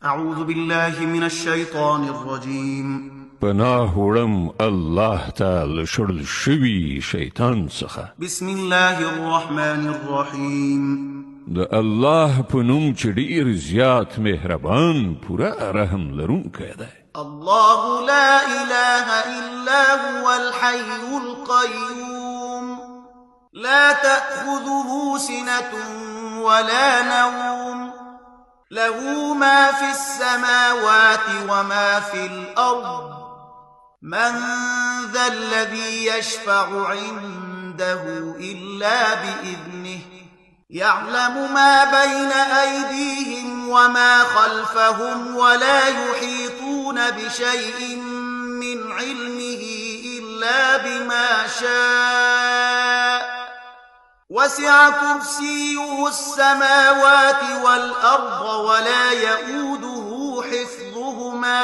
أعوذ بالله من الشيطان الرجيم. پناه وړم الله تعالی شړل شوي شیطان څخه. بسم الله الرحمن الرحيم. د الله په نوم چې ډېر زیات مهربان پوره رحم لرونکی دی. الله لا إله إلا هو الحي القيوم لا تأخذه سنة ولا نوم له ما في السماوات وما في الأرض من ذا الذي يشفع عنده إلا بإذنه يعلم ما بين أيديهم وما خلفهم ولا يحيطون بشيء من علمه إلا بما شاء وسع كرسيه السماوات والأرض ولا يؤوده حفظهما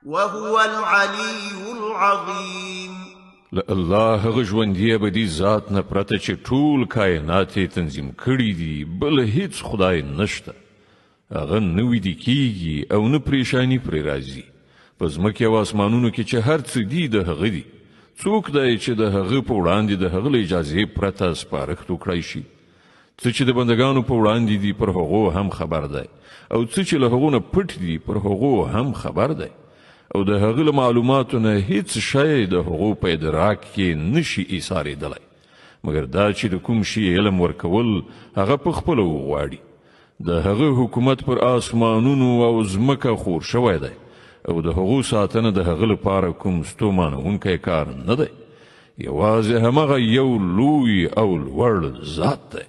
وهو العلي العظيم. الله هغه ژوندی ابدي ذات نه پرته چې ټول کائنات یې تنظیم کړي دي بل هیڅ خدای نشته. هغه نه ویده کیږي او نه پریشانی پرې راځي. په ځمکې او اسمانونو کې چې هر څه دي د هغه دي. څوک دی چې د هغه په وړاندې د هغه له اجازې پرته سپارښت وکړای شي؟ څه چې د بندګانو په وړاندې دي پر هغو هم خبر دی او څه چې له هغو نه پټ دي پر هغو هم خبر دی او د هغه له معلوماتو نه هیڅ شی د هغو په ادراک کې نشي ایسارېدلی مګر دا چې د کوم شي علم ورکول هغه په خپله وغواړي. د هغه حکومت پر آسمانونو او ځمکه خور شوی دی او د هغو ساتنه د هغه لپاره کوم ستومانونکی کار نه دی. یوازې همغه یو لوی او لوړ ذات دی.